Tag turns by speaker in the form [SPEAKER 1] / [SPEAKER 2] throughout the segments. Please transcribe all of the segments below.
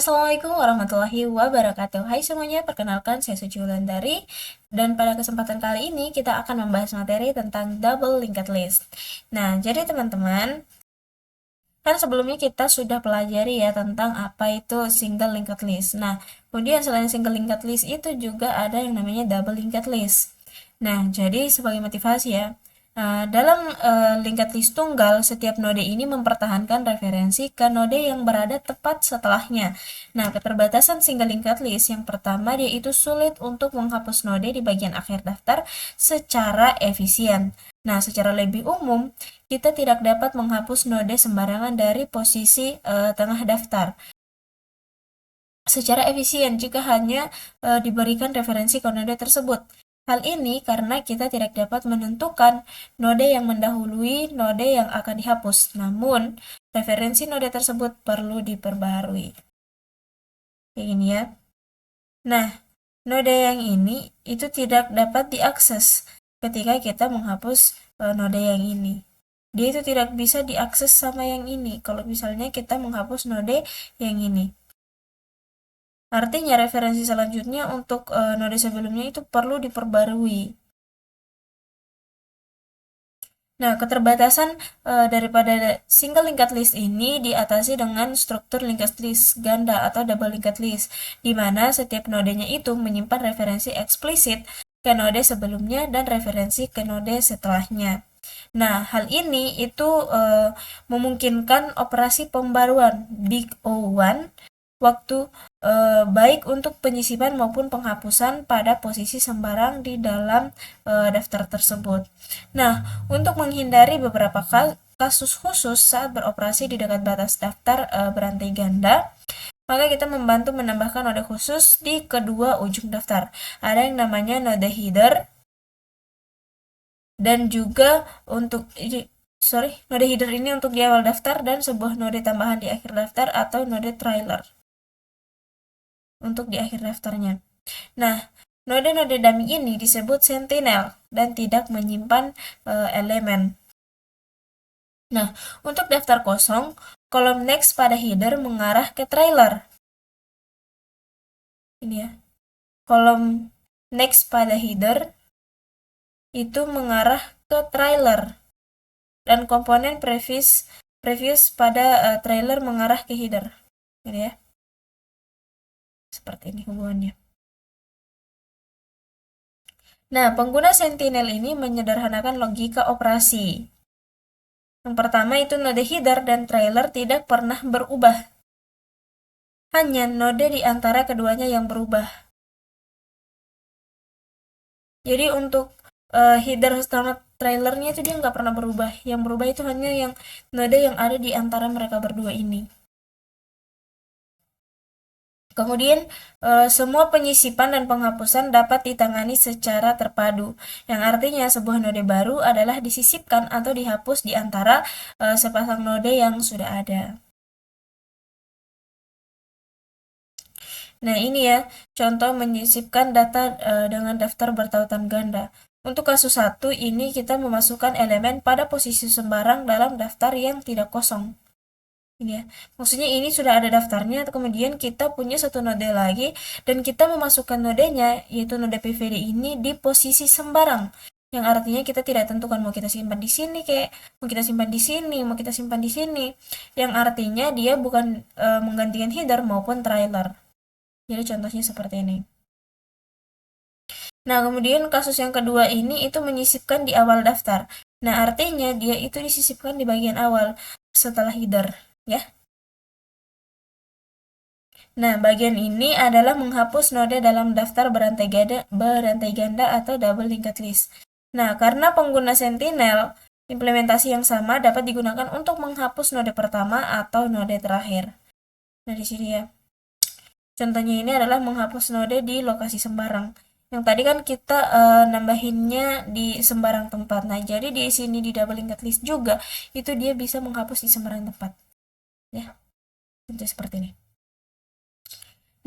[SPEAKER 1] Assalamualaikum warahmatullahi wabarakatuh. Hai semuanya, perkenalkan saya Suci Wulandari. Dan pada kesempatan kali ini kita akan membahas materi tentang double linked list. Nah, jadi teman-teman, kan sebelumnya kita sudah pelajari ya tentang apa itu single linked list. Nah, kemudian selain single linked list itu juga ada yang namanya double linked list. Nah, jadi sebagai motivasi ya, dalam linked list tunggal, setiap node ini mempertahankan referensi ke node yang berada tepat setelahnya. Nah, keterbatasan single linked list yang pertama, dia itu sulit untuk menghapus node di bagian akhir daftar secara efisien. Nah, secara lebih umum, kita tidak dapat menghapus node sembarangan dari posisi tengah daftar secara efisien jika hanya diberikan referensi ke node tersebut. Hal ini karena kita tidak dapat menentukan node yang mendahului node yang akan dihapus, namun referensi node tersebut perlu diperbarui. Kayak gini ya. Nah, node yang ini itu tidak dapat diakses ketika kita menghapus node yang ini. Dia itu tidak bisa diakses sama yang ini kalau misalnya kita menghapus node yang ini. Artinya referensi selanjutnya untuk node sebelumnya itu perlu diperbarui. Nah, keterbatasan daripada single linked list ini diatasi dengan struktur linked list ganda atau double linked list, di mana setiap nodenya itu menyimpan referensi eksplisit ke node sebelumnya dan referensi ke node setelahnya. Nah, hal ini itu memungkinkan operasi pembaruan Big O1 waktu baik untuk penyisipan maupun penghapusan pada posisi sembarang di dalam daftar tersebut. Nah, untuk menghindari beberapa kasus khusus saat beroperasi di dekat batas daftar berantai ganda, maka kita membantu menambahkan node khusus di kedua ujung daftar. Ada yang namanya node header dan juga untuk node header ini untuk di awal daftar dan sebuah node tambahan di akhir daftar atau node trailer untuk di akhir daftarnya. Nah, node-node dummy ini disebut sentinel dan tidak menyimpan elemen. Nah, untuk daftar kosong, kolom next pada header mengarah ke trailer. Ini ya. Kolom next pada header itu mengarah ke trailer. Dan komponen previous pada trailer mengarah ke header. Ini ya. Seperti ini hubungannya. Nah, pengguna sentinel ini menyederhanakan logika operasi. Yang pertama itu node header dan trailer tidak pernah berubah. Hanya node di antara keduanya yang berubah. Jadi untuk header sama trailernya itu dia nggak pernah berubah. Yang berubah itu hanya yang node yang ada di antara mereka berdua ini. Kemudian semua penyisipan dan penghapusan dapat ditangani secara terpadu, yang artinya sebuah node baru adalah disisipkan atau dihapus di antara sepasang node yang sudah ada. Nah, ini ya, contoh menyisipkan data dengan daftar bertautan ganda. Untuk kasus 1, ini kita memasukkan elemen pada posisi sembarang dalam daftar yang tidak kosong. Ini ya, maksudnya ini sudah ada daftarnya, kemudian kita punya satu node lagi, dan kita memasukkan nodenya, yaitu node PVD ini, di posisi sembarang. Yang artinya kita tidak tentukan mau kita simpan di sini, kayak mau kita simpan di sini, mau kita simpan di sini. Yang artinya dia bukan menggantikan header maupun trailer. Jadi contohnya seperti ini. Nah, kemudian kasus yang kedua ini itu menyisipkan di awal daftar. Nah, artinya dia itu disisipkan di bagian awal setelah header, ya. Nah, bagian ini adalah menghapus node dalam daftar berantai ganda atau double linked list. Nah, karena pengguna sentinel, implementasi yang sama dapat digunakan untuk menghapus node pertama atau node terakhir. Nah, di sini ya. Contohnya ini adalah menghapus node di lokasi sembarang. Yang tadi kan kita nambahinnya di sembarang tempat. Nah, jadi di sini di double linked list juga itu dia bisa menghapus di sembarang tempat. Ya. Contoh seperti ini.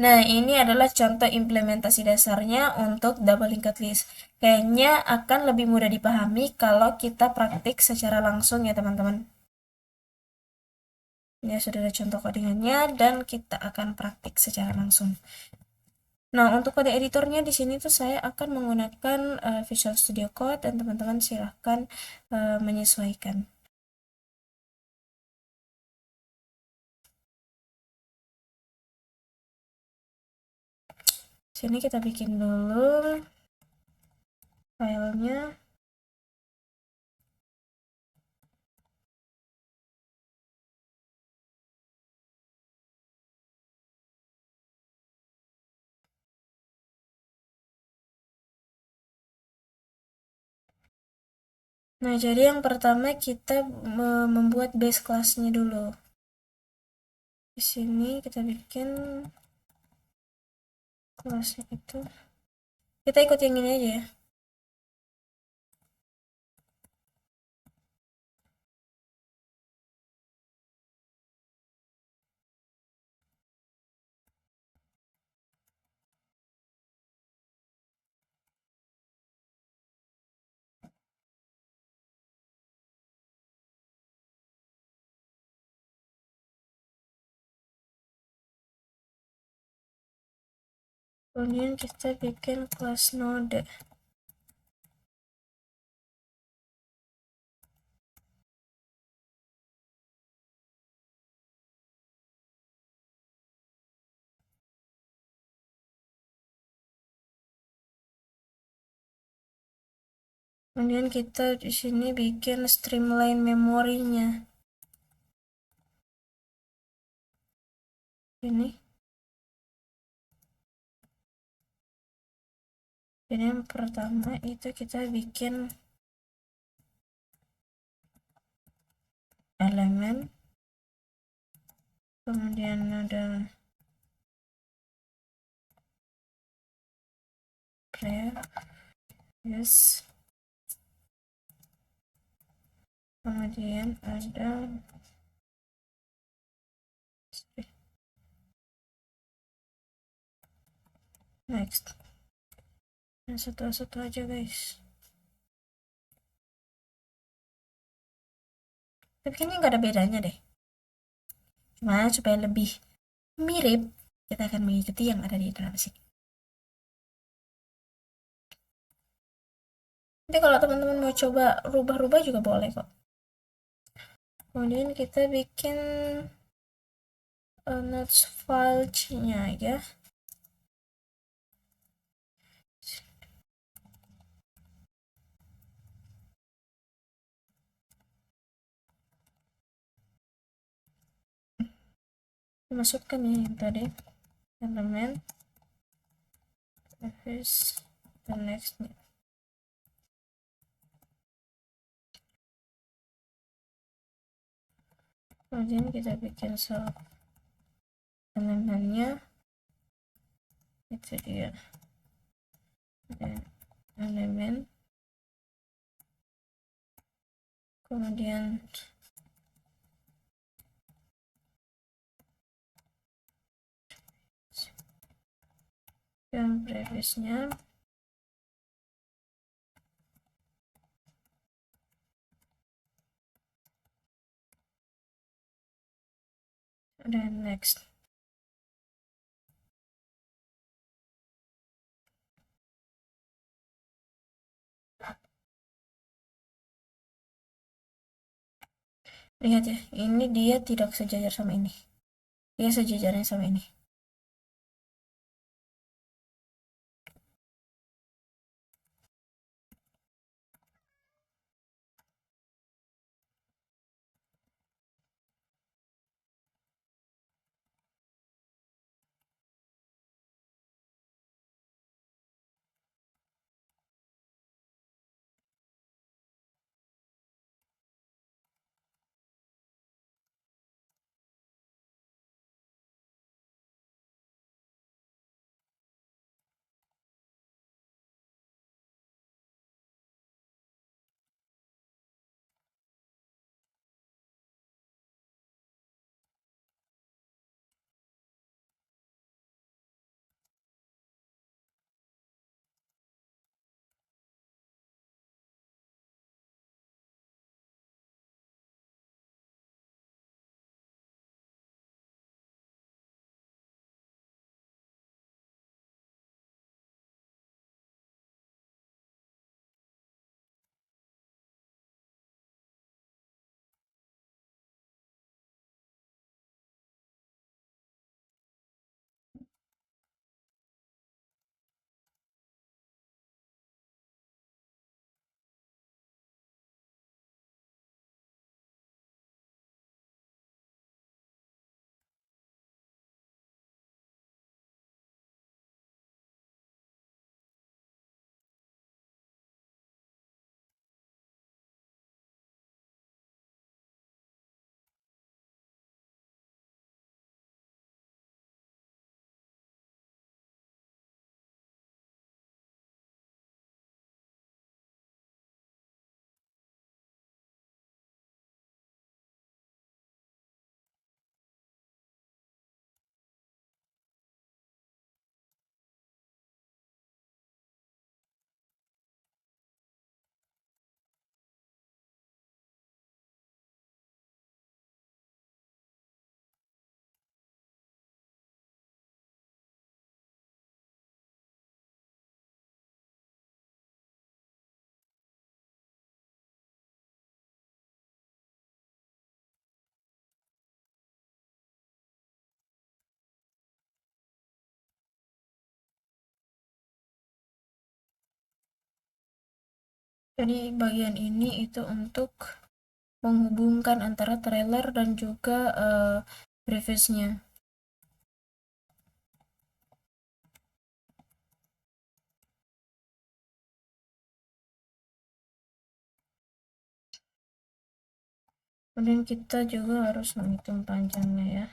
[SPEAKER 1] Nah, ini adalah contoh implementasi dasarnya untuk double linked list. Kayaknya akan lebih mudah dipahami kalau kita praktik secara langsung ya, teman-teman. Ya, sudah ada contoh codingannya dan kita akan praktik secara langsung. Nah, untuk kode editornya di sini tuh saya akan menggunakan Visual Studio Code dan teman-teman silahkan menyesuaikan. Sini kita bikin dulu filenya. Nah, jadi yang pertama kita membuat base kelasnya dulu. Di sini kita bikin kelasnya itu. Kita ikut yang ini aja ya. Kemudian kita bikin kelas node. Kemudian kita di sini bikin streamline memorinya. Ini. Jadi yang pertama itu kita bikin elemen, kemudian ada previous, kemudian ada next. Nah, satu-satu aja guys. Tapi kayaknya nggak ada bedanya deh. Cuma supaya lebih mirip, kita akan mengikuti yang ada di dalam sini. Nanti kalau teman-teman mau coba rubah-rubah juga boleh kok. Kemudian kita bikin notes file-nya ya. Masukkan ya yang tadi elemen previous dan nextnya. Kemudian kita bikin sub elemennya, itu dia elemen, kemudian yang previousnya, dan next. Lihat ya, ini dia tidak sejajar sama ini, dia sejajarnya sama ini. Jadi bagian ini itu untuk menghubungkan antara trailer dan juga previous-nya. Kemudian kita juga harus menghitung panjangnya ya.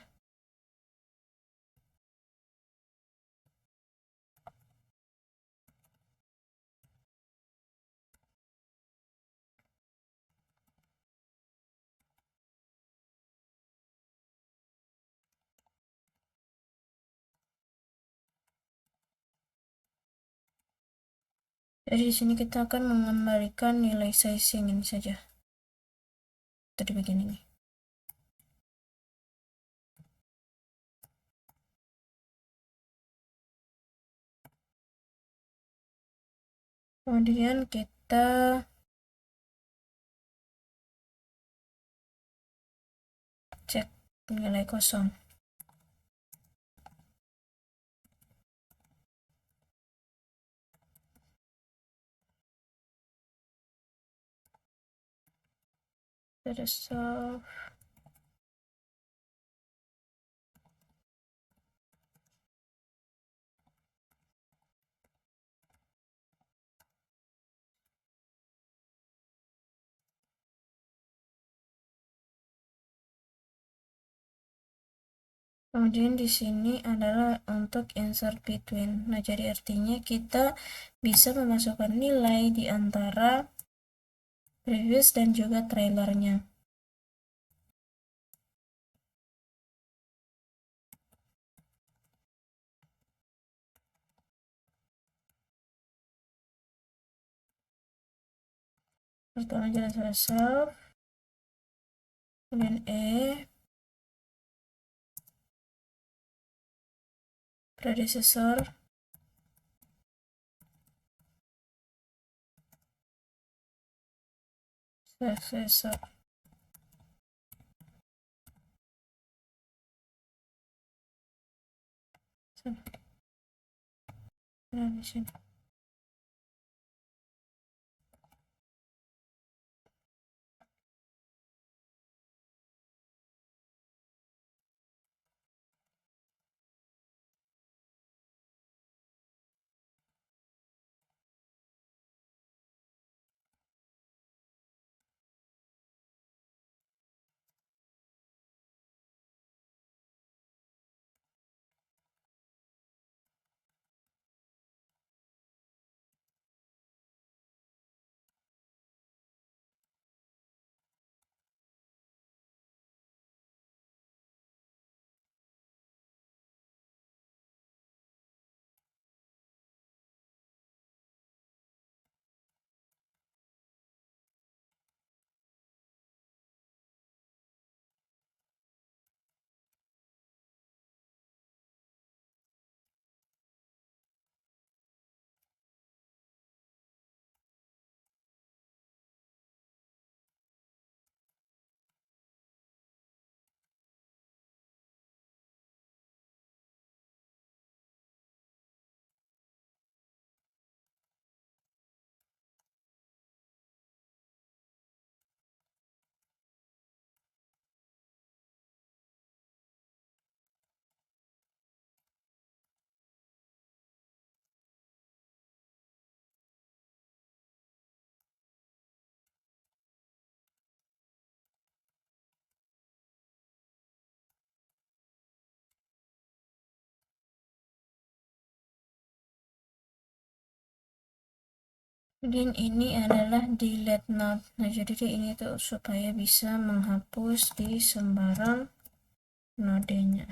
[SPEAKER 1] Jadi di sini kita akan mengembalikan nilai sizing ini saja. Itu di bagian ini. Kemudian kita cek nilai kosong. Kita solve. Kemudian di sini adalah untuk insert between. Nah, jadi artinya kita bisa memasukkan nilai di antara previous dan juga trailernya. Pertama jelas self, kemudian predecessor, successor. Nah, di sini. Kemudian ini adalah delete node. Nah, jadi ini tuh supaya bisa menghapus di sembarang nodenya.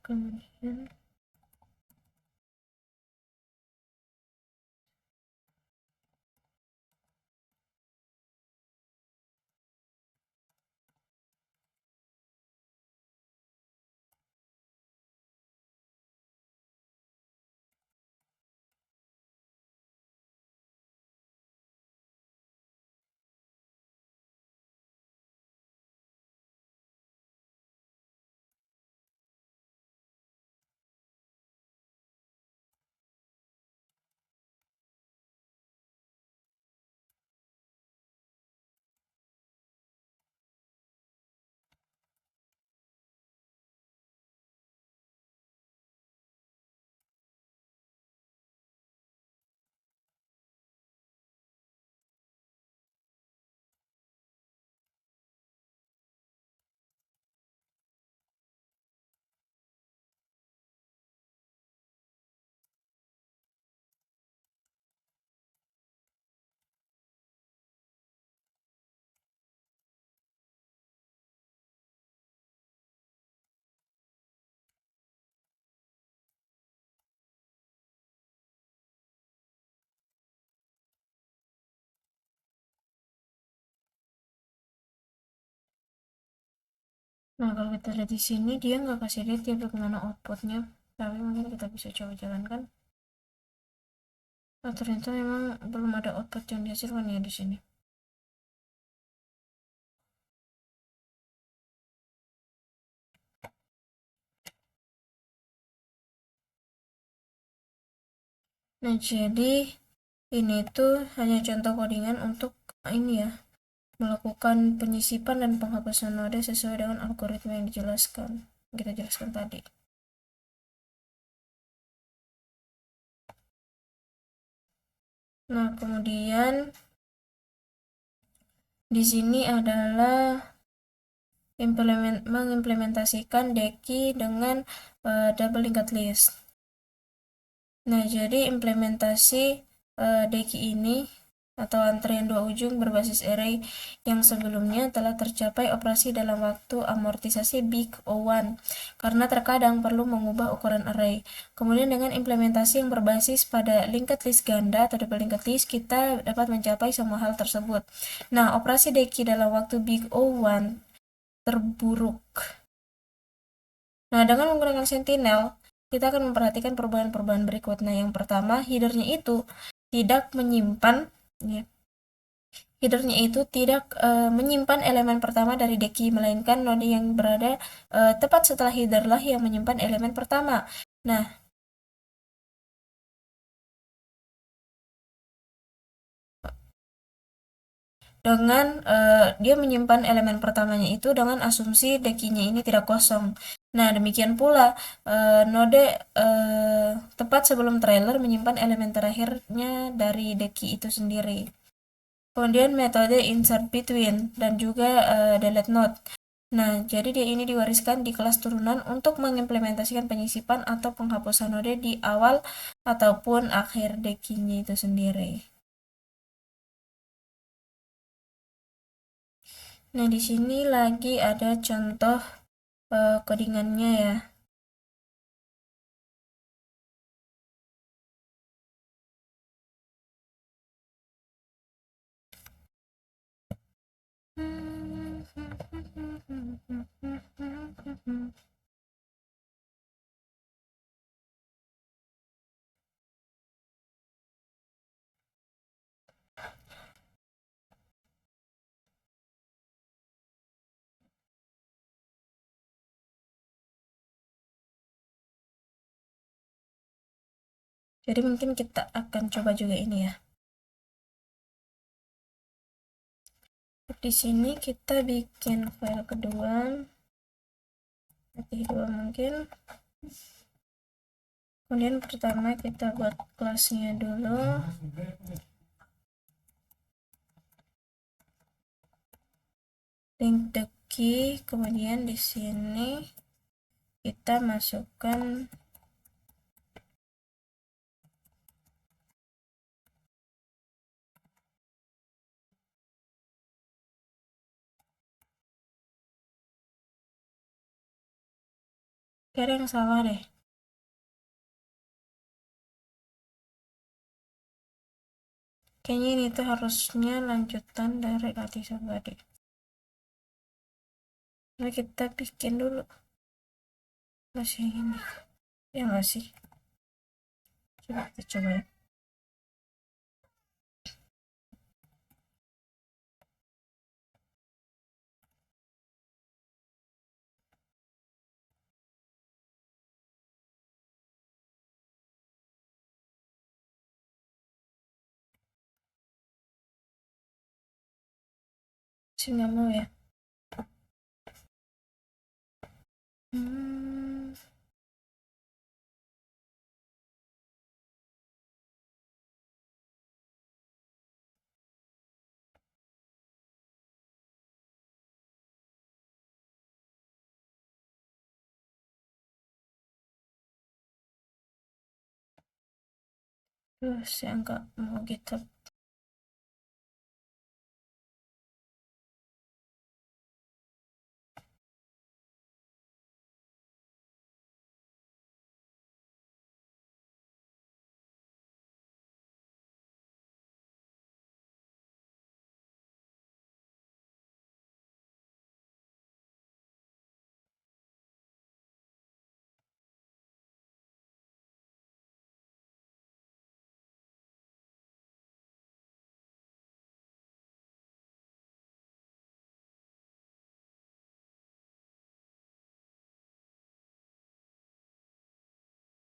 [SPEAKER 1] Kemudian nah, kalau kita lihat di sini dia nggak kasih detail bagaimana outputnya, tapi mungkin kita bisa coba jalankan. Oh, ternyata memang belum ada output yang dihasilkan ya di sini. Nah, jadi ini tuh hanya contoh codingan untuk ini ya, melakukan penyisipan dan penghapusan node sesuai dengan algoritma yang kita jelaskan tadi. Nah, kemudian di sini adalah mengimplementasikan Deki dengan double linked list. Nah, jadi implementasi Deki ini atau antrian dua ujung berbasis array yang sebelumnya telah tercapai operasi dalam waktu amortisasi big O1 karena terkadang perlu mengubah ukuran array. Kemudian dengan implementasi yang berbasis pada linked list ganda atau double linked list, kita dapat mencapai semua hal tersebut. Nah, operasi Deki dalam waktu big O1 terburuk. Nah, dengan menggunakan Sentinel, kita akan memperhatikan perubahan-perubahan berikut. Nah, yang pertama, headernya itu tidak menyimpan ya, menyimpan elemen pertama dari Deki, melainkan node yang berada tepat setelah header lah yang menyimpan elemen pertama. Nah, dengan dia menyimpan elemen pertamanya itu dengan asumsi Dekinya ini tidak kosong. Nah, demikian pula node tepat sebelum trailer menyimpan elemen terakhirnya dari Deki itu sendiri. Kemudian metode insert between dan juga delete node. Nah, jadi dia ini diwariskan di kelas turunan untuk mengimplementasikan penyisipan atau penghapusan node di awal ataupun akhir Dekinya itu sendiri. Nah, di sini lagi ada contoh codingannya ya. Jadi mungkin kita akan coba juga ini ya. Di sini kita bikin file kedua, mungkin. Kemudian pertama kita buat kelasnya dulu. Link the key, kemudian di sini kita masukkan kira yang salah deh. Kayaknya ini tuh harusnya lanjutan dari latihan tadi. Nah, kita bikin dulu. Masih ini. Ya nggak sih? Coba kita coba ya. Sih nggak mau ya. Saya nggak mau GitHub.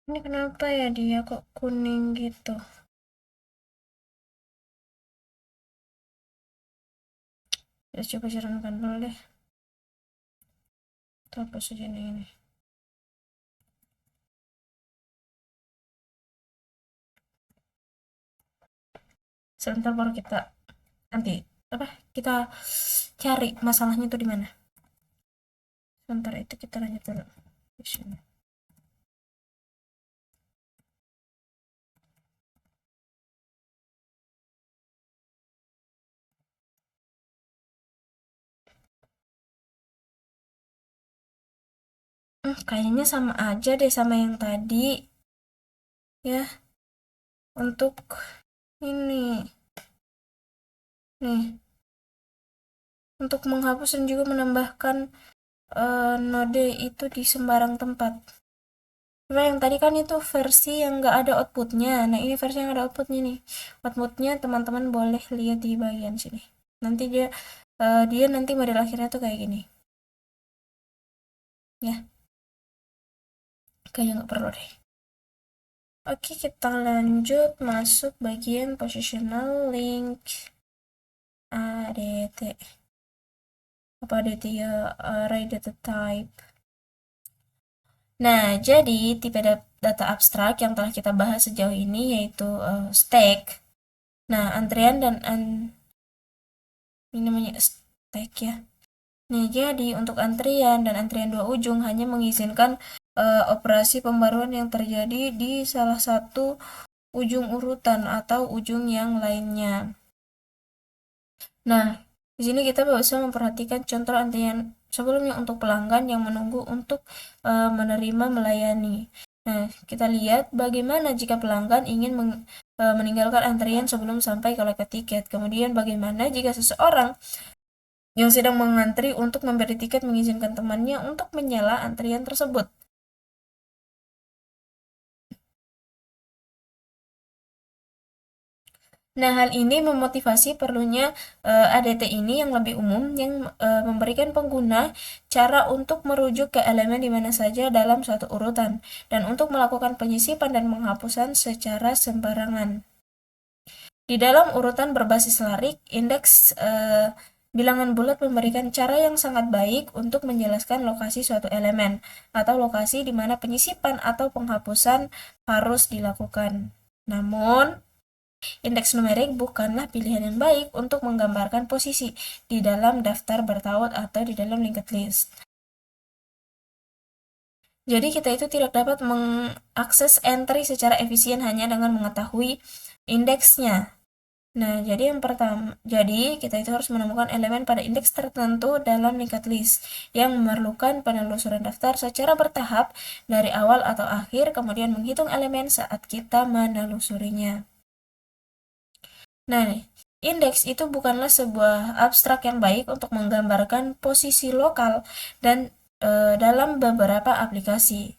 [SPEAKER 1] Ini kenapa ya dia kok kuning gitu? Kita coba jalankan dulu deh. Itu apa saja ini? Sebentar baru kita nanti kita cari masalahnya itu di mana. Sebentar itu kita lanjut dulu di sini. Kayaknya sama aja deh sama yang tadi ya. Untuk ini nih, untuk menghapus dan juga menambahkan node itu di sembarang tempat. Cuma yang tadi kan itu versi yang nggak ada outputnya. Nah ini versi yang ada outputnya nih. Outputnya teman-teman boleh lihat di bagian sini. Nanti dia nanti model akhirnya tuh kayak gini. Ya, kayaknya nggak perlu deh. Oke, kita lanjut masuk bagian positional link ADT. Apa ADT ya? Array data type. Nah, jadi tipe data abstrak yang telah kita bahas sejauh ini yaitu stack. Nah, antrian dan ini namanya stack ya. Nah, jadi untuk antrian dan antrian dua ujung hanya mengizinkan operasi pembaruan yang terjadi di salah satu ujung urutan atau ujung yang lainnya. Nah, di sini kita bisa memperhatikan contoh antrian sebelumnya untuk pelanggan yang menunggu untuk menerima melayani. Nah, kita lihat bagaimana jika pelanggan ingin meninggalkan antrian sebelum sampai ke loket tiket. Kemudian bagaimana jika seseorang yang sedang mengantri untuk memberi tiket mengizinkan temannya untuk menyela antrian tersebut. Nah, hal ini memotivasi perlunya ADT ini yang lebih umum yang memberikan pengguna cara untuk merujuk ke elemen di mana saja dalam suatu urutan dan untuk melakukan penyisipan dan penghapusan secara sembarangan. Di dalam urutan berbasis larik, indeks bilangan bulat memberikan cara yang sangat baik untuk menjelaskan lokasi suatu elemen atau lokasi di mana penyisipan atau penghapusan harus dilakukan. Namun, indeks numerik bukanlah pilihan yang baik untuk menggambarkan posisi di dalam daftar bertaut atau di dalam linked list. Jadi kita itu tidak dapat mengakses entry secara efisien hanya dengan mengetahui indeksnya. Nah, jadi kita itu harus menemukan elemen pada indeks tertentu dalam linked list yang memerlukan penelusuran daftar secara bertahap dari awal atau akhir, kemudian menghitung elemen saat kita menelusurinya. Nah, indeks itu bukanlah sebuah abstrak yang baik untuk menggambarkan posisi lokal dan dalam beberapa aplikasi.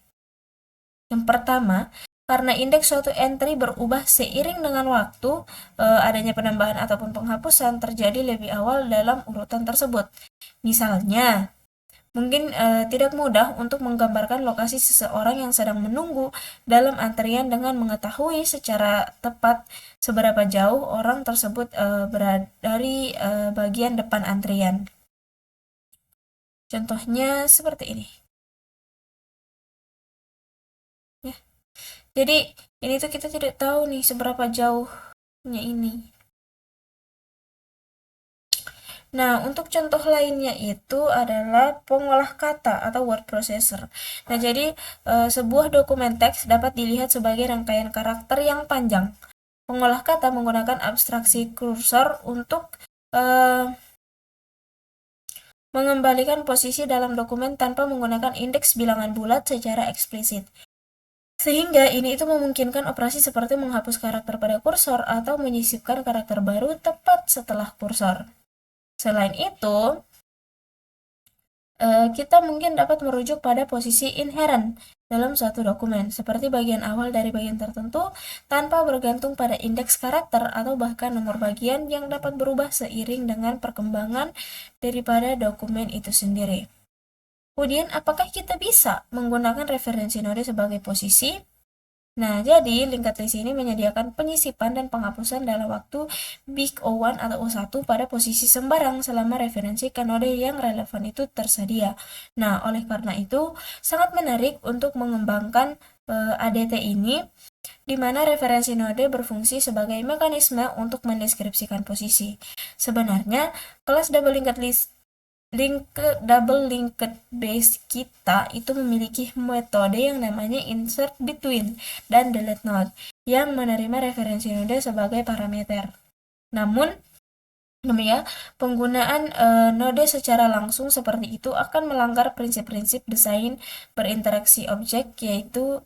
[SPEAKER 1] Yang pertama, karena indeks suatu entry berubah seiring dengan waktu, adanya penambahan ataupun penghapusan terjadi lebih awal dalam urutan tersebut. Misalnya, mungkin tidak mudah untuk menggambarkan lokasi seseorang yang sedang menunggu dalam antrian dengan mengetahui secara tepat seberapa jauh orang tersebut berada dari bagian depan antrian. Contohnya seperti ini. Ya. Jadi ini tuh kita tidak tahu nih seberapa jauhnya ini. Nah, untuk contoh lainnya itu adalah pengolah kata atau word processor. Nah, jadi sebuah dokumen teks dapat dilihat sebagai rangkaian karakter yang panjang. Pengolah kata menggunakan abstraksi kursor untuk mengembalikan posisi dalam dokumen tanpa menggunakan indeks bilangan bulat secara eksplisit. Sehingga ini itu memungkinkan operasi seperti menghapus karakter pada kursor atau menyisipkan karakter baru tepat setelah kursor. Selain itu, kita mungkin dapat merujuk pada posisi inherent dalam suatu dokumen, seperti bagian awal dari bagian tertentu, tanpa bergantung pada indeks karakter atau bahkan nomor bagian yang dapat berubah seiring dengan perkembangan daripada dokumen itu sendiri. Kemudian, apakah kita bisa menggunakan referensi node sebagai posisi? Nah, jadi linked list ini menyediakan penyisipan dan penghapusan dalam waktu big O1 atau O1 pada posisi sembarang selama referensi ke node yang relevan itu tersedia. Nah, oleh karena itu sangat menarik untuk mengembangkan ADT ini di mana referensi node berfungsi sebagai mekanisme untuk mendeskripsikan posisi. Sebenarnya, kelas double linked list double linked base kita itu memiliki metode yang namanya insert between dan delete node yang menerima referensi node sebagai parameter. Namun, penggunaan node secara langsung seperti itu akan melanggar prinsip-prinsip desain berinteraksi objek, yaitu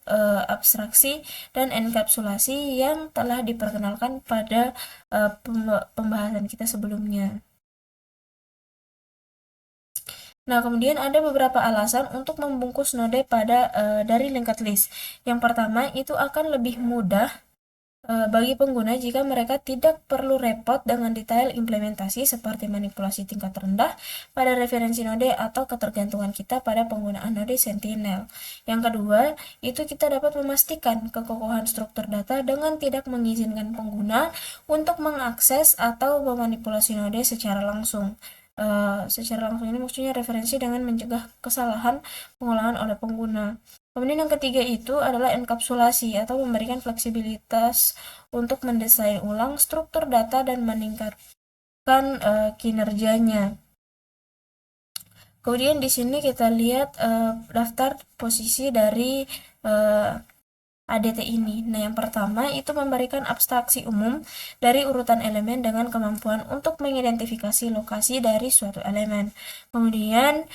[SPEAKER 1] abstraksi dan enkapsulasi yang telah diperkenalkan pada pembahasan kita sebelumnya. Nah, kemudian ada beberapa alasan untuk membungkus node dari linked list. Yang pertama, itu akan lebih mudah bagi pengguna jika mereka tidak perlu repot dengan detail implementasi seperti manipulasi tingkat rendah pada referensi node atau ketergantungan kita pada penggunaan node Sentinel. Yang kedua, itu kita dapat memastikan kekokohan struktur data dengan tidak mengizinkan pengguna untuk mengakses atau memanipulasi node secara langsung. Secara langsung ini maksudnya referensi dengan mencegah kesalahan pengolahan oleh pengguna. Kemudian yang ketiga itu adalah enkapsulasi atau memberikan fleksibilitas untuk mendesain ulang struktur data dan meningkatkan kinerjanya. Kemudian di sini kita lihat daftar posisi dari ADT ini. Nah, yang pertama itu memberikan abstraksi umum dari urutan elemen dengan kemampuan untuk mengidentifikasi lokasi dari suatu elemen. Kemudian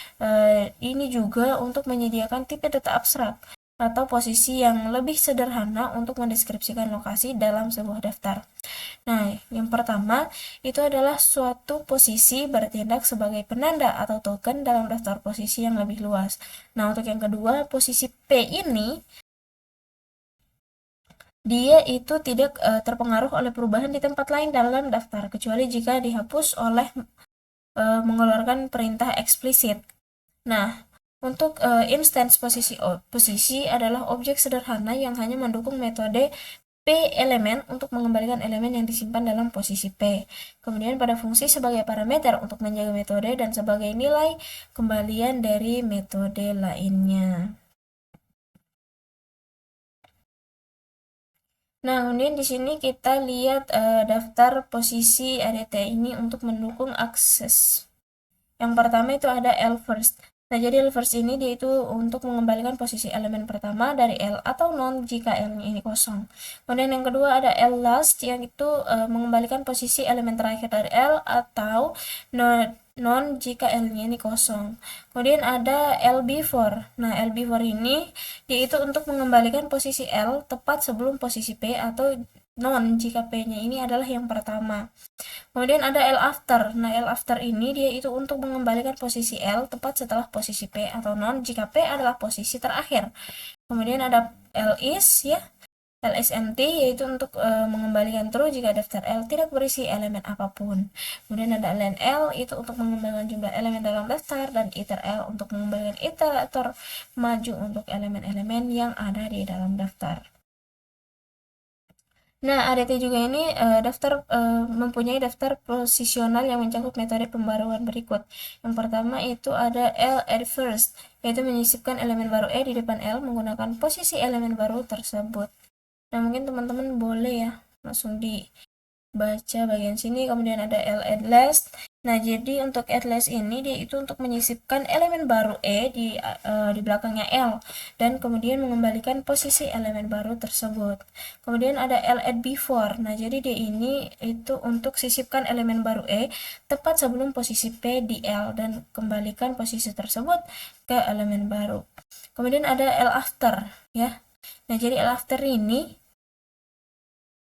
[SPEAKER 1] ini juga untuk menyediakan tipe data abstrak atau posisi yang lebih sederhana untuk mendeskripsikan lokasi dalam sebuah daftar. Nah, yang pertama itu adalah suatu posisi bertindak sebagai penanda atau token dalam daftar posisi yang lebih luas. Nah, untuk yang kedua, posisi P ini dia itu tidak terpengaruh oleh perubahan di tempat lain dalam daftar, kecuali jika dihapus oleh mengeluarkan perintah eksplisit. Nah, untuk instance posisi adalah objek sederhana yang hanya mendukung metode P elemen untuk mengembalikan elemen yang disimpan dalam posisi P. Kemudian pada fungsi sebagai parameter untuk menjaga metode dan sebagai nilai kembalian dari metode lainnya. Nah, kemudian di sini kita lihat daftar posisi ADT ini untuk mendukung akses. Yang pertama itu ada L first. Nah, jadi L first ini dia itu untuk mengembalikan posisi elemen pertama dari L atau non jika L-nya ini kosong. Kemudian yang kedua ada L last yang itu mengembalikan posisi elemen terakhir dari L atau non jika L-nya ini kosong. Kemudian ada L before. Nah, L before ini dia itu untuk mengembalikan posisi L tepat sebelum posisi P atau non jika P-nya ini adalah yang pertama. Kemudian ada L after. Nah, L after ini dia itu untuk mengembalikan posisi L tepat setelah posisi P atau non jika P adalah posisi terakhir. Kemudian ada L is ya. L is empty yaitu untuk mengembalikan true jika daftar L tidak berisi elemen apapun. Kemudian ada len L itu untuk mengembalikan jumlah elemen dalam daftar dan iter L untuk mengembalikan iterator maju untuk elemen-elemen yang ada di dalam daftar. Nah, ADT juga ini mempunyai daftar posisional yang mencakup metode pembaruan berikut. Yang pertama itu ada L at first, yaitu menyisipkan elemen baru E di depan L menggunakan posisi elemen baru tersebut. Nah, mungkin teman-teman boleh ya langsung dibaca bagian sini. Kemudian ada L at last. Nah, jadi untuk at last ini dia itu untuk menyisipkan elemen baru E di belakangnya L dan kemudian mengembalikan posisi elemen baru tersebut. Kemudian ada L at before. Nah, jadi dia ini itu untuk sisipkan elemen baru E tepat sebelum posisi P di L dan kembalikan posisi tersebut ke elemen baru. Kemudian ada L after ya. Nah, jadi L after ini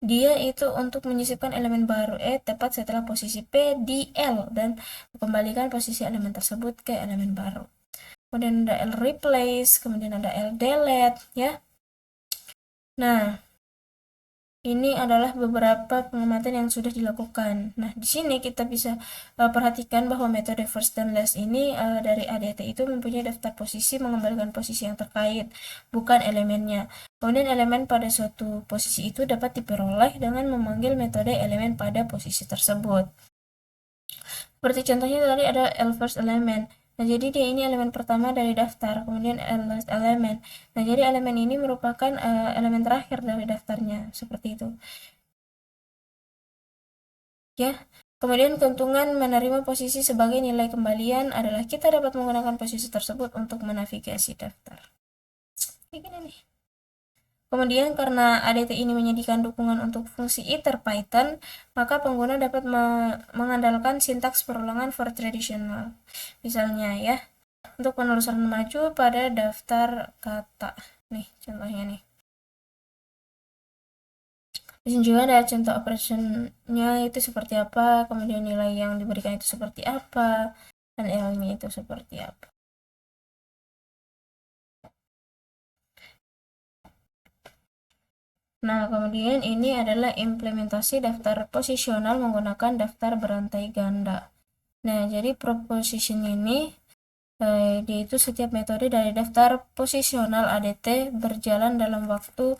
[SPEAKER 1] dia itu untuk menyisipkan elemen baru E tepat setelah posisi P di L dan kembalikan posisi elemen tersebut ke elemen baru. Kemudian ada L replace, kemudian ada L delete ya. Nah, ini adalah beberapa pengamatan yang sudah dilakukan. Nah, di sini kita bisa perhatikan bahwa metode first dan last ini dari ADT itu mempunyai daftar posisi mengembalikan posisi yang terkait, bukan elemennya. Kemudian elemen pada suatu posisi itu dapat diperoleh dengan memanggil metode elemen pada posisi tersebut. Seperti contohnya tadi ada L first element. Nah, jadi dia ini elemen pertama dari daftar, kemudian L last element. Nah, jadi elemen ini merupakan elemen terakhir dari daftarnya, seperti itu. Ya. Kemudian keuntungan menerima posisi sebagai nilai kembalian adalah kita dapat menggunakan posisi tersebut untuk menavigasi daftar. Kayak gini nih. Kemudian karena ADT ini menyediakan dukungan untuk fungsi iter Python, maka pengguna dapat mengandalkan sintaks perulangan for traditional. Misalnya ya, untuk penelusuran maju pada daftar kata. Nih, contohnya nih. Di sini juga ada contoh operationnya itu seperti apa, kemudian nilai yang diberikan itu seperti apa, dan L-nya itu seperti apa. Nah, kemudian ini adalah implementasi daftar posisional menggunakan daftar berantai ganda. Nah, jadi proposition ini dia itu setiap metode dari daftar posisional ADT berjalan dalam waktu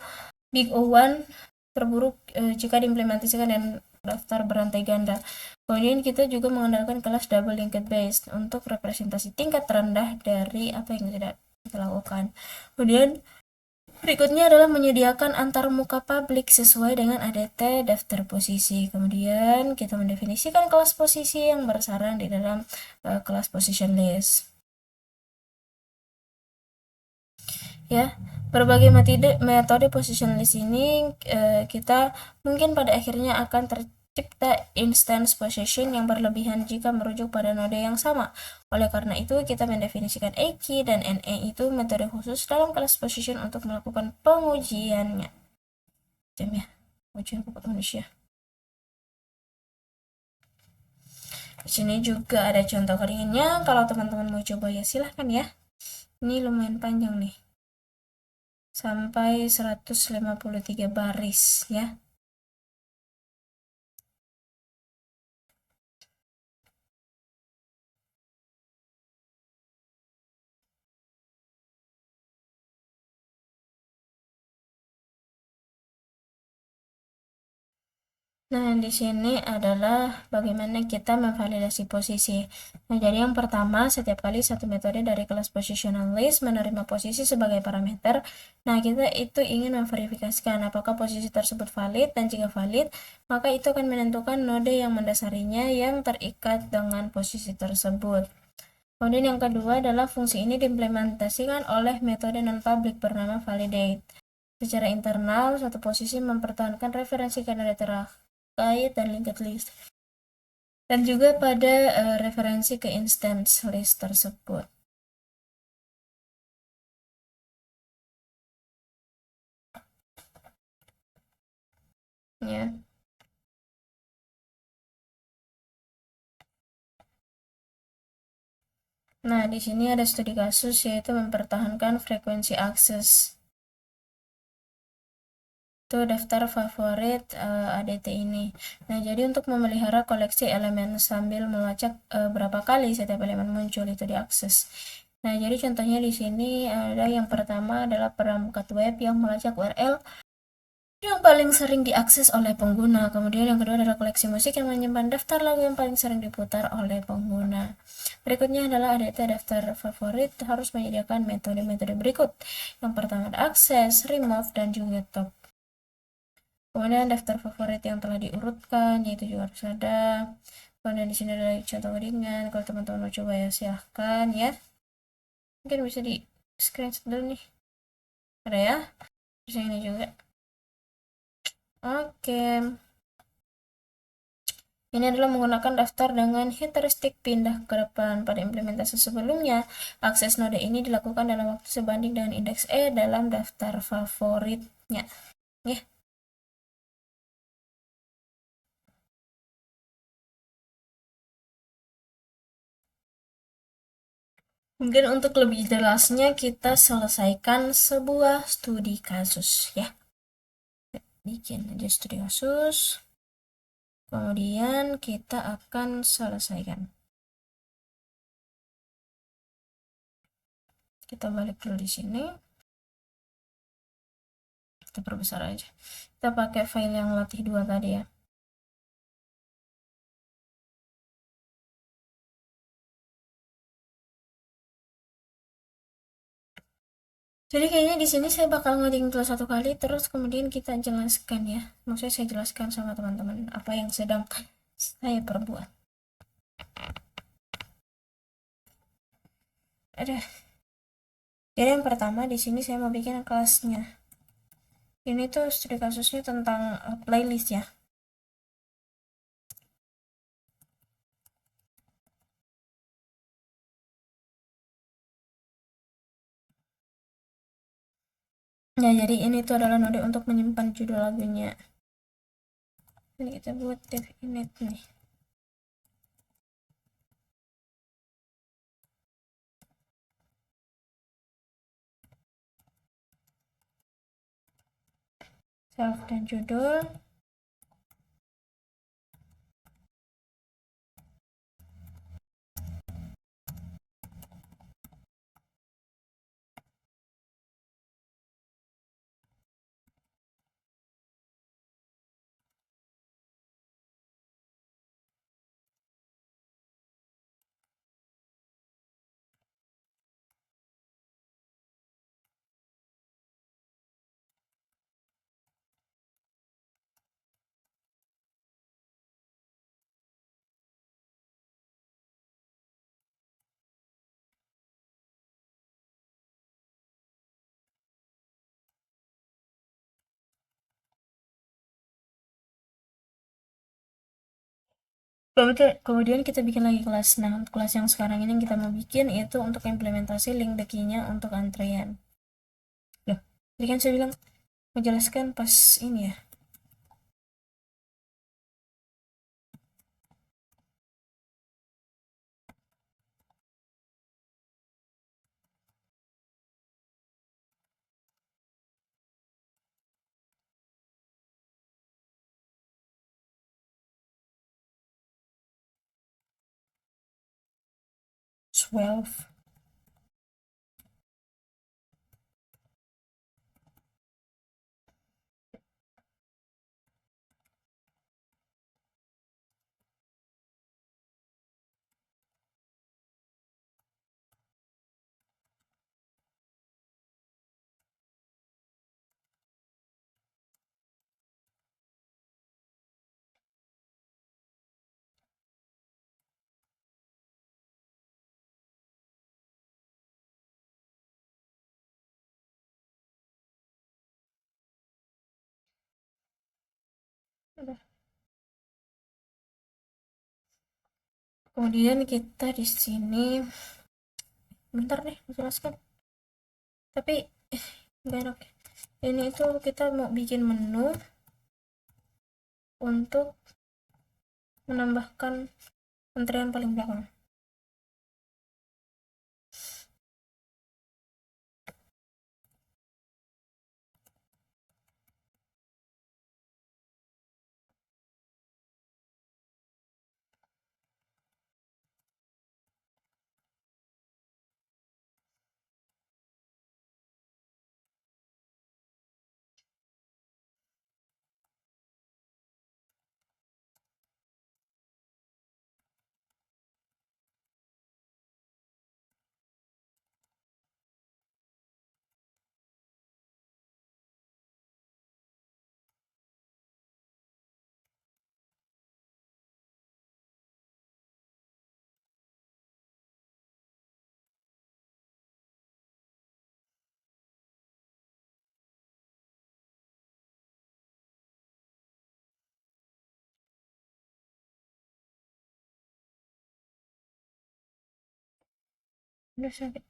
[SPEAKER 1] big O1 terburuk jika diimplementasikan dan daftar berantai ganda. Kemudian kita juga mengandalkan kelas double linked based untuk representasi tingkat terendah dari apa yang tidak kita lakukan. Kemudian berikutnya adalah menyediakan antar muka publik sesuai dengan ADT daftar posisi. Kemudian kita mendefinisikan kelas posisi yang bersarang di dalam kelas position list. Ya, berbagai metode position list ini kita mungkin pada akhirnya akan tercipta instance position yang berlebihan jika merujuk pada node yang sama. Oleh karena itu, kita mendefinisikan A-key dan NA itu metode khusus dalam kelas position untuk melakukan pengujiannya. Ya, pengujian pokok manusia. Di sini juga ada contoh keringannya. Kalau teman-teman mau coba ya silahkan ya. Ini lumayan panjang nih. sampai 153 baris ya. Nah, di sini adalah bagaimana kita memvalidasi posisi. Nah, jadi yang pertama, setiap kali satu metode dari kelas positional list menerima posisi sebagai parameter, nah kita itu ingin memverifikasikan apakah posisi tersebut valid, dan jika valid, maka itu akan menentukan node yang mendasarinya yang terikat dengan posisi tersebut. Kemudian yang kedua adalah fungsi ini diimplementasikan oleh metode non-public bernama validate. Secara internal, suatu posisi mempertahankan referensi kandidat terkait dan linked list, dan juga pada referensi ke instance list tersebut. Ya. Nah, di sini ada studi kasus yaitu mempertahankan frekuensi akses. Itu daftar favorit ADT ini. Nah, jadi untuk memelihara koleksi elemen sambil melacak berapa kali setiap elemen muncul itu diakses. Nah, jadi contohnya di sini ada yang pertama adalah perangkat web yang melacak URL yang paling sering diakses oleh pengguna. Kemudian yang kedua adalah koleksi musik yang menyimpan daftar lagu yang paling sering diputar oleh pengguna. Berikutnya adalah ADT daftar favorit harus menyediakan metode-metode berikut. Yang pertama ada akses, remove, dan juga top. Kemudian daftar favorit yang telah diurutkan yaitu juga harus ada. Kemudian di sini ada contoh codingan. Kalau teman-teman mau coba ya silahkan ya. Mungkin bisa di screenshot dulu nih. Ada ya. Terus yang ini juga. Oke. Ini adalah menggunakan daftar dengan heuristik pindah ke depan. Pada implementasi sebelumnya, akses node ini dilakukan dalam waktu sebanding dengan indeks E dalam daftar favoritnya. Ya. Mungkin untuk lebih jelasnya kita selesaikan sebuah studi kasus ya. Bikin aja studi kasus. Kemudian kita akan selesaikan. Kita balik dulu di sini. Kita perbesar aja. Kita pakai file yang latih 2 tadi ya. Jadi kayaknya di sini saya bakal ngoding terus satu kali, terus kemudian kita jelaskan ya. Maksudnya saya jelaskan sama teman-teman apa yang sedang saya perbuat. Ada. Jadi yang pertama di sini saya mau bikin kelasnya. Ini tuh studi kasusnya tentang playlist ya. Nah, jadi ini tuh adalah node untuk menyimpan judul lagunya. Ini kita buat dev init nih. Self dan judul. Kemudian kita bikin lagi kelas. Nah, kelas yang sekarang ini yang kita mau bikin itu untuk implementasi link the key-nya untuk antrean. Loh, jadi kan saya bilang menjelaskan pas ini ya. 12. Udah. Kemudian kita di sini, bentar deh, jelaskan. Tapi nggak enak. Ini itu kita mau bikin menu untuk menambahkan antrian paling belakang. Udah sakit.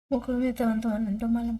[SPEAKER 1] Pokoknya teman-teman, udah malam.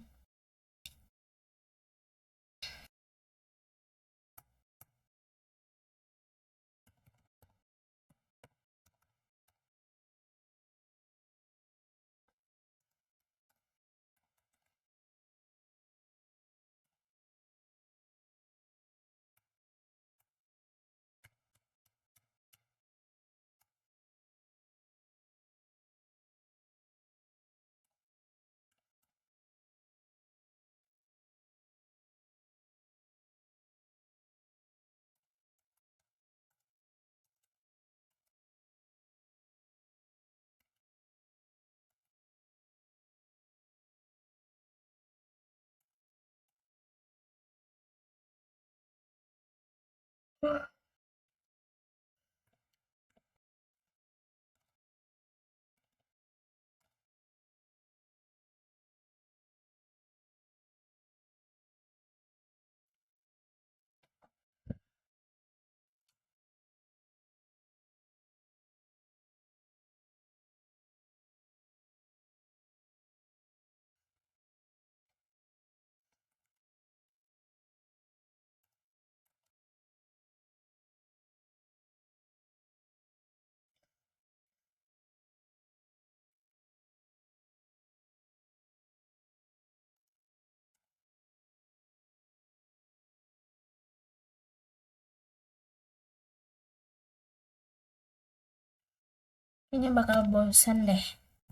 [SPEAKER 1] Kayaknya bakal bosan deh.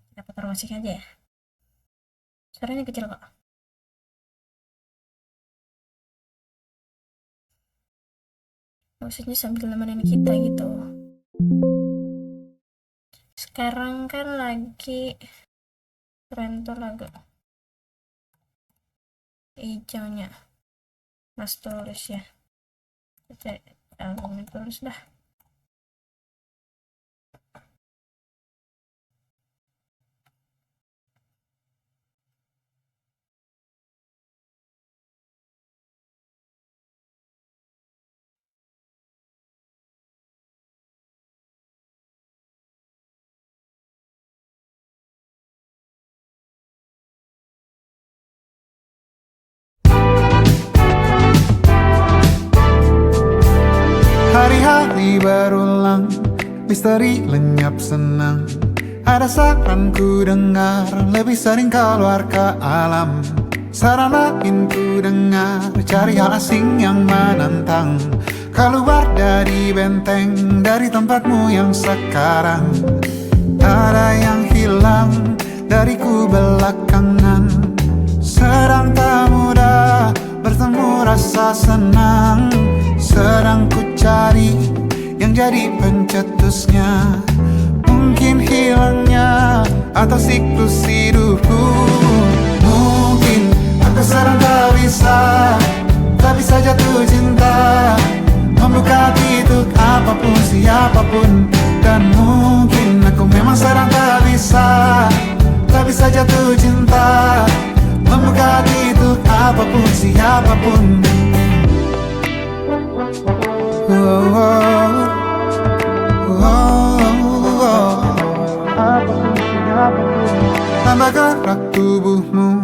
[SPEAKER 1] Kita putar musik aja ya. Suaranya kecil kok. Maksudnya sambil nemenin kita gitu. Sekarang kan lagi tren tuh lagu hijaunya Mas Tulus ya. Kita album Tulus dah.
[SPEAKER 2] Hari-hari berulang, misteri lenyap senang. Ada saran ku dengar, lebih sering keluar ke alam. Saran lain ku dengar, cari hal asing yang menantang. Keluar dari benteng, dari tempatmu yang sekarang. Ada yang hilang dariku belakangan. Sedang tak mudah bertemu rasa senang. Sedang ku cari yang jadi pencetusnya. Mungkin hilangnya atau siklus hidupku. Mungkin aku sedang tak bisa jatuh cinta, membuka hati untuk apapun siapapun. Dan mungkin aku memang sedang tak bisa jatuh cinta, membuka hati untuk apapun siapapun. Tambah gerak tubuhmu,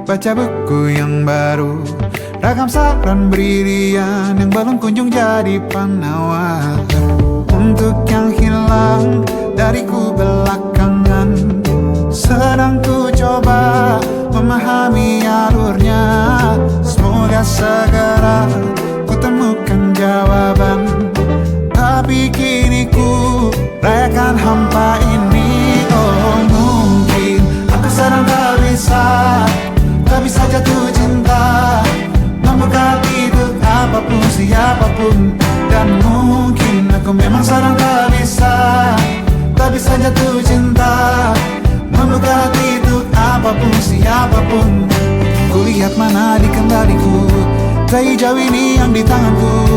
[SPEAKER 2] baca buku yang baru, ragam saran brilian yang belum kunjung jadi penawar. Untuk yang hilang dariku belakangan, sedang ku coba memahami alurnya. Semoga segera ku temukan jawaban. Tapi kini ku rayakan hampa ini. Oh mungkin aku sedang tak bisa jatuh cinta, membuka hati untuk apapun siapapun. Dan mungkin aku memang sedang tak bisa jatuh cinta, membuka hati untuk apapun siapapun. Kulihat mana di kendaliku, bayi jauh ini yang di tanganku.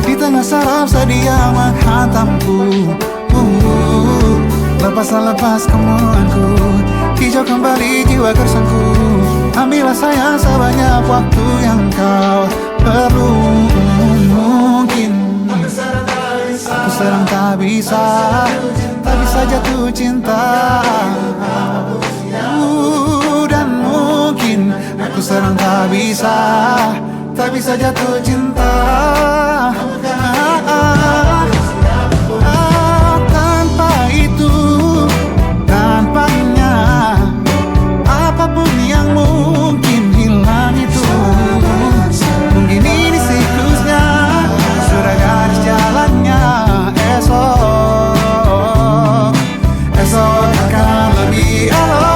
[SPEAKER 2] Di tengah saraf sedia menghantamku. Lepas kemuanku, hijau kembali jiwa gersangku. Ambillah sayang sebanyak waktu yang kau perlu. Mungkin aku sedang tak bisa jatuh cinta. Dan mungkin aku sedang tak bisa jatuh cinta. Tanpa itu, tanpanya, apapun yang mungkin hilang itu. Mungkin ini siklusnya, sudah garis jalannya. Esok akan lebih elok.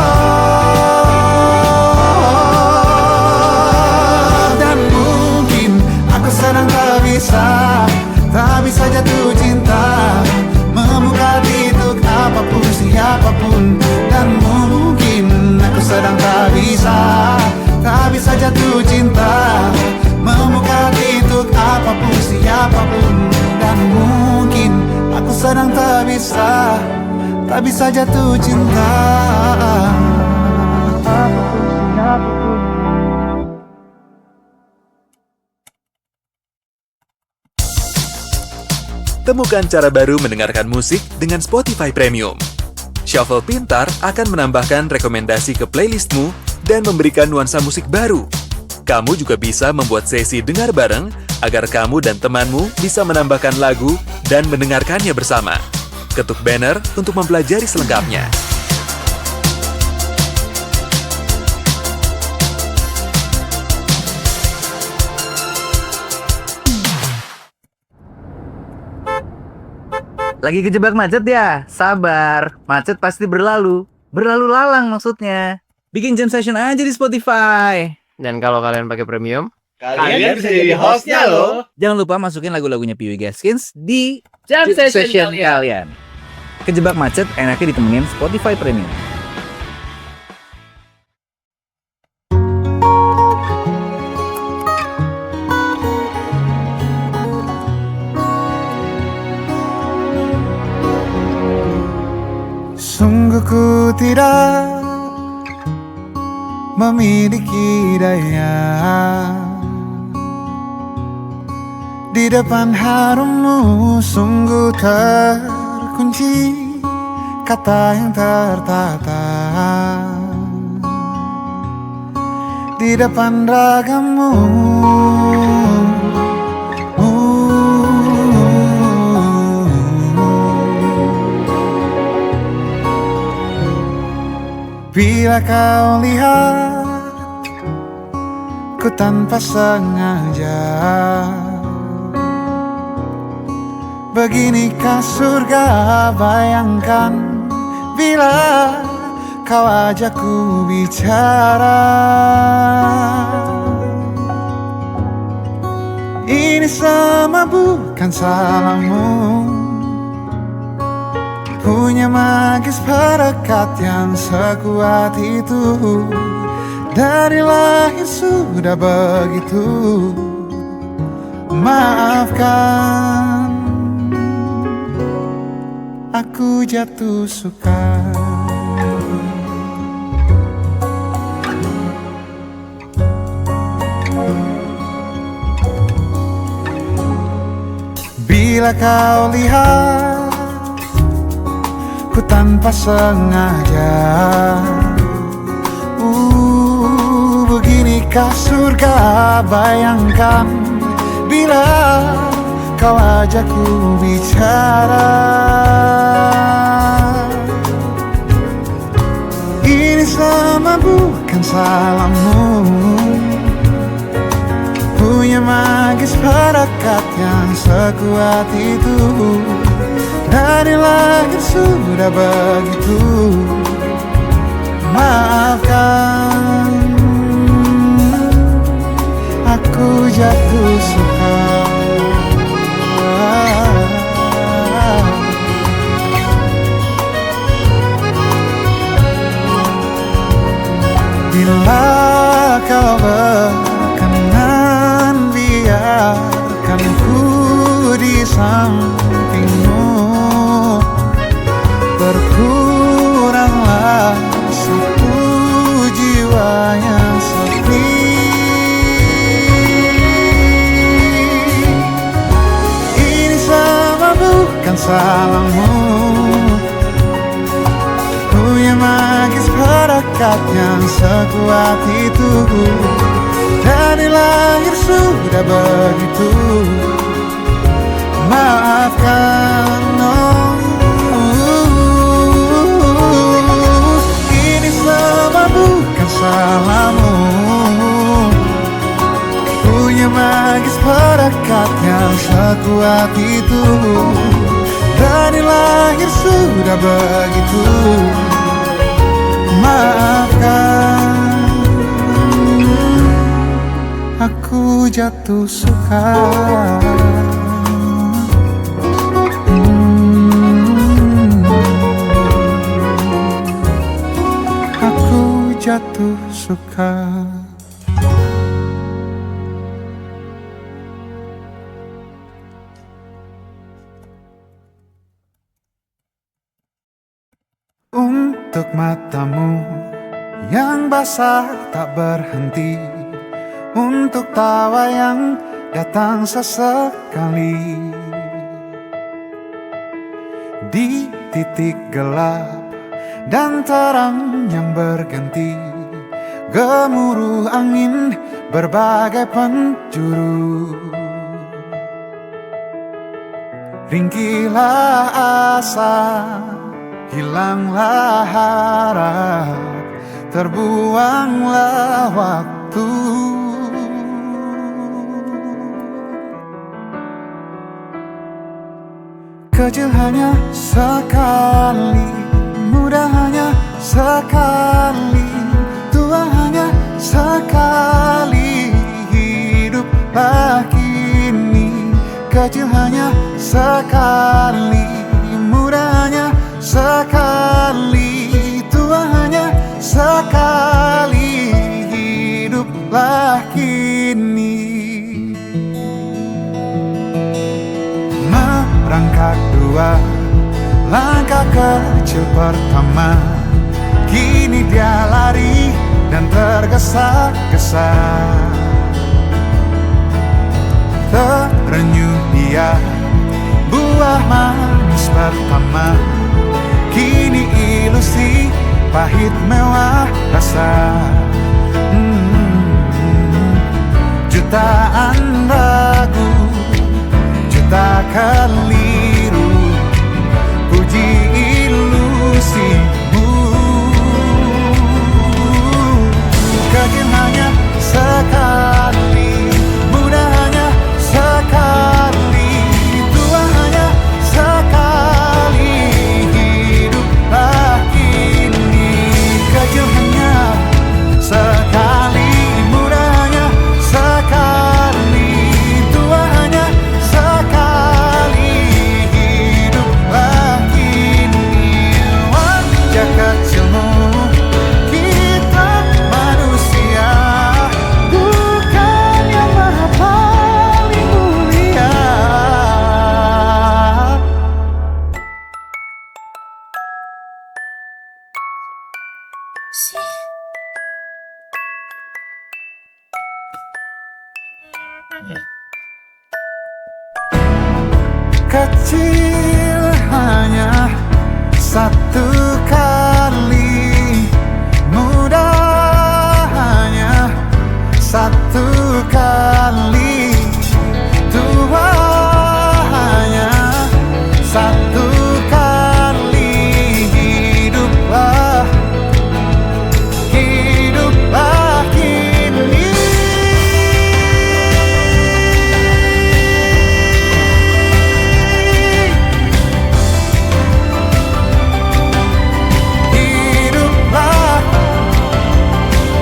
[SPEAKER 2] Dan mungkin aku sedang tak bisa jatuh cinta, membuka hati untuk apapun siapapun. Dan mungkin aku sedang tak bisa jatuh cinta, membuka hati untuk apapun siapapun. Dan mungkin aku sedang tak bisa jatuh cinta.
[SPEAKER 3] Temukan cara baru mendengarkan musik dengan Spotify Premium. Shuffle pintar akan menambahkan rekomendasi ke playlistmu dan memberikan nuansa musik baru. Kamu juga bisa membuat sesi dengar bareng agar kamu dan temanmu bisa menambahkan lagu dan mendengarkannya bersama. Ketuk banner untuk mempelajari selengkapnya.
[SPEAKER 4] Lagi kejebak macet ya? Sabar, macet pasti berlalu. Berlalu lalang maksudnya. Bikin jam session aja di Spotify.
[SPEAKER 5] Dan kalau kalian pakai premium,
[SPEAKER 6] Kalian bisa jadi hostnya loh.
[SPEAKER 4] Jangan lupa masukin lagu-lagunya Piwi Gaskins di
[SPEAKER 5] Jam session
[SPEAKER 4] kalian. Kejebak macet enaknya ditemenin Spotify Premium.
[SPEAKER 2] Sungguh ku tidak memiliki daya di depan harummu, sungguh terkunci kata yang tertata di depan ragammu. Bila kau lihat ku tanpa sengaja, beginikah surga? Bayangkan bila kau ajak ku bicara. Ini semua bukan salahmu, punya magis perekat yang sekuat itu. Dari lahir sudah begitu. Maafkan, aku jatuh suka. Bila kau lihat ku tanpa sengaja, beginikah surga? Bayangkan bila kau ajak ku bicara. Ini semua bukan salahmu, punya magis perekat yang sekuat itu. Dari lahir sudah begitu. Maafkan, aku jatuh suka. Bila kau berkenan, biarkan ku di sampingmu. Berkuranglah satu jiwa yang sepi. Ini semua bukan salahmu, punya magis perekat yang sekuat itu. Dari lahir sudah begitu. Maafkan, ini semua bukan salahmu, punya magis perekat yang sekuat itu. Dari lahir sudah begitu. Maafkan, aku jatuh suka. Aku jatuh suka. Untuk matamu yang basah tak berhenti, untuk tawa yang datang sesekali, di titik gelap dan terang yang berganti, gemuruh angin berbagai penjuru. Ringkilah asa, hilanglah harap, terbuanglah waktu. Kecil hanya sekali, muda hanya sekali, tua hanya sekali. Hiduplah kini. Kecil hanya sekali, muda hanya sekali, tua hanya sekali. Hiduplah kini. Merangkak dua langkah kecil pertama, kini dia lari dan tergesa-gesa. Terenyuh dia buah manis pertama, kini ilusi pahit mewah rasa. Jutaan ragu, juta keliru, puji ilusimu. Kecil hanya sekali, muda hanya sekali, tua hanya sekali. Hiduplah kini. Kecil hanya sekali, muda hanya sekali, tua hanya sekali. Hiduplah kini. Wajah kecilmu, kita manusia, bukan yang maha paling mulia.
[SPEAKER 1] Sih.
[SPEAKER 2] Kecil hanya satu kali, muda hanya satu kali, tua hanya satu kali. Hiduplah, hiduplah kini. Hiduplah,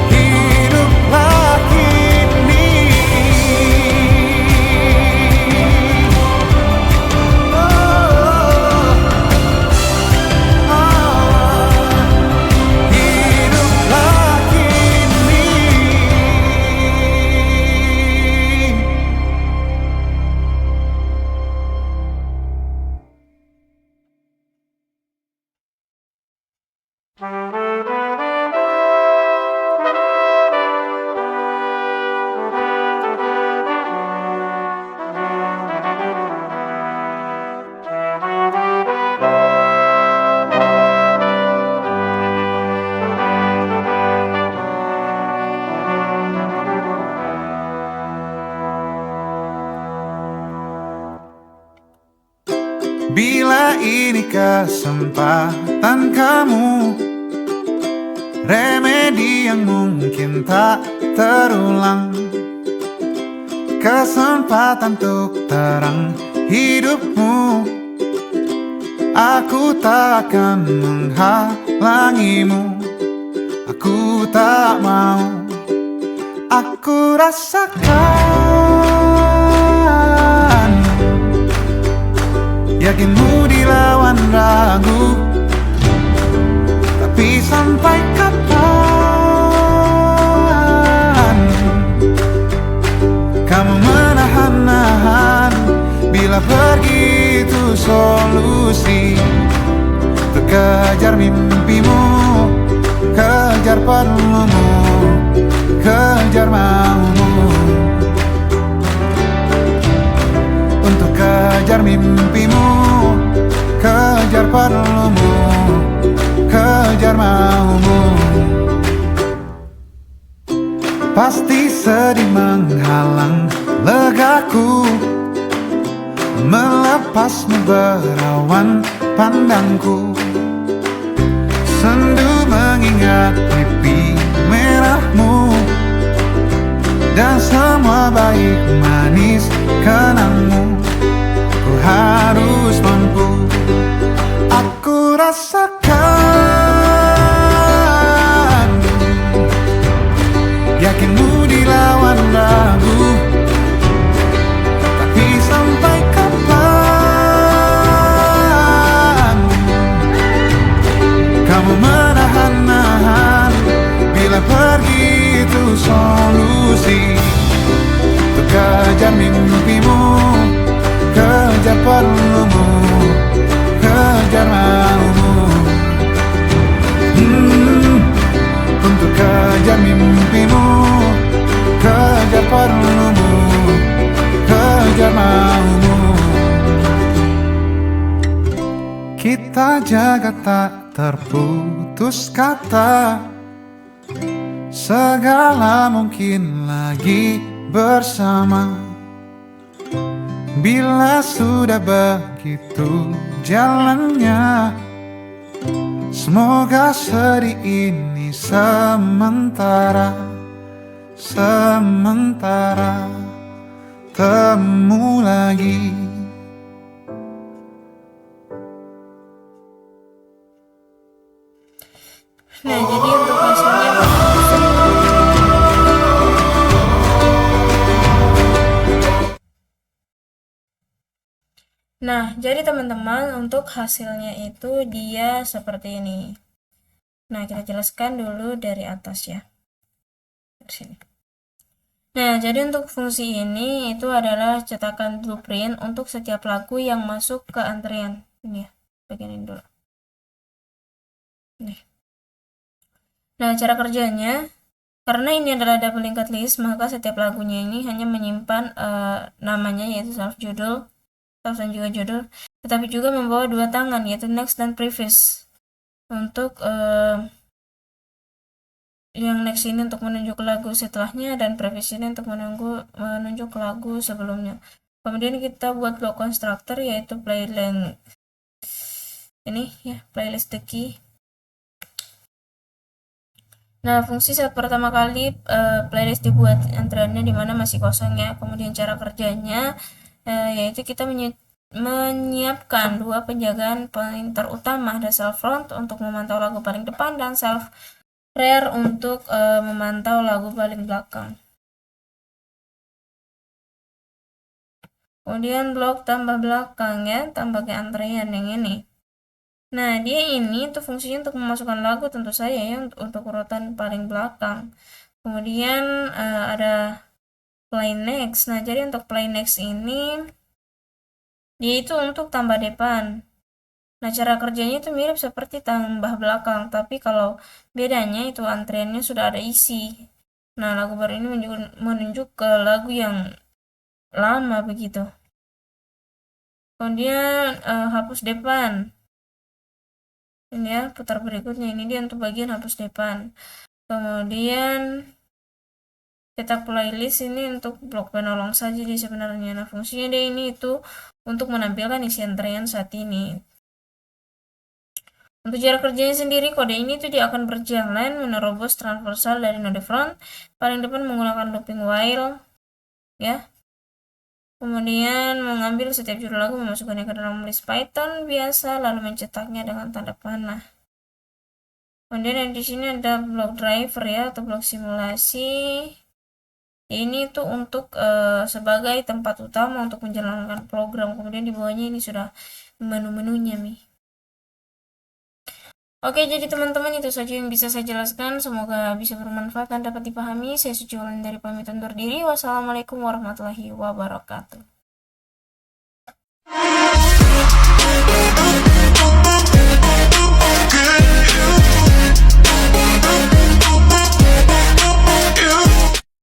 [SPEAKER 2] hiduplah kini. Hiduplah kini. Bila ini kesempatan kamu, remedi yang mungkin tak terulang, kesempatan untuk terang hidupmu. Aku tak akan menghalangimu, aku tak mau. Aku rasakan yakinmu dilawan ragu, tapi sampai kapan kamu menahan-nahan? Bila pergi itu solusi untuk kejar mimpimu, kejar perlumu, kejar maumu. Untuk kejar mimpimu, kejar perlumu, kejar maumu. Pasti sedih menghalang legaku, melepasmu berawan pandangku. Sendu mengingat pipi merahmu dan semua baik manis kenangmu. Ku harus mampu Kita jaga tak terputus kata, segala mungkin lagi bersama. Bila sudah begitu jalannya, semoga sedih ini sementara. Temu lagi.
[SPEAKER 1] Nah, jadi untuk hasilnya Nah, jadi teman-teman, untuk hasilnya itu dia seperti ini. Nah, kita jelaskan dulu dari atas ya. Dari sini. Nah, jadi untuk fungsi ini itu adalah cetakan blueprint untuk setiap lagu yang masuk ke antrian. Ini ya, bagian ini dulu. Nih. Nah, cara kerjanya, karena ini adalah double linked list, maka setiap lagunya ini hanya menyimpan namanya, yaitu self dan juga judul, tetapi juga membawa dua tangan, yaitu next dan previous. Untuk yang next ini untuk menunjuk lagu setelahnya, dan previous ini untuk menunjuk lagu sebelumnya. Kemudian kita buat blok constructor, yaitu playlist ini ya, playlist the key. Nah, fungsi saat pertama kali playlist dibuat antriannya dimana masih kosong ya. Kemudian cara kerjanya yaitu kita menyiapkan dua penjagaan pointer utama, ada self front untuk memantau lagu paling depan dan self rear untuk memantau lagu paling belakang. Kemudian blok tambah belakang ya, tambah ke antrian yang ini. Nah, dia ini tuh fungsinya untuk memasukkan lagu tentu saja ya, untuk urutan paling belakang. Kemudian ada play next. Nah, jadi untuk play next ini dia itu untuk tambah depan. Nah, cara kerjanya itu mirip seperti tambah belakang, tapi kalau bedanya itu antriannya sudah ada isi. Nah, lagu baru ini menunjuk ke lagu yang lama begitu. Kemudian hapus depan. Ini ya, putar berikutnya, ini dia untuk bagian hapus depan. Kemudian cetak playlist ini untuk blok penolong saja dia sebenarnya. Nah, fungsinya dia ini itu untuk menampilkan isi antrian saat ini. Untuk cara kerjanya sendiri, kode ini tuh dia akan berjalan menerobos transversal dari node front paling depan menggunakan looping while ya. Kemudian mengambil setiap judul lagu, memasukkannya ke dalam list Python biasa, lalu mencetaknya dengan tanda panah. Kemudian di sini ada blok driver ya, atau blok simulasi. Ini tuh untuk sebagai tempat utama untuk menjalankan program. Kemudian di bawahnya ini sudah menu-menunya nih. Oke, jadi teman-teman itu saja yang bisa saya jelaskan. Semoga bisa bermanfaat dan dapat dipahami. Saya Suci Wulandari pamit undur diri. Wassalamualaikum warahmatullahi wabarakatuh.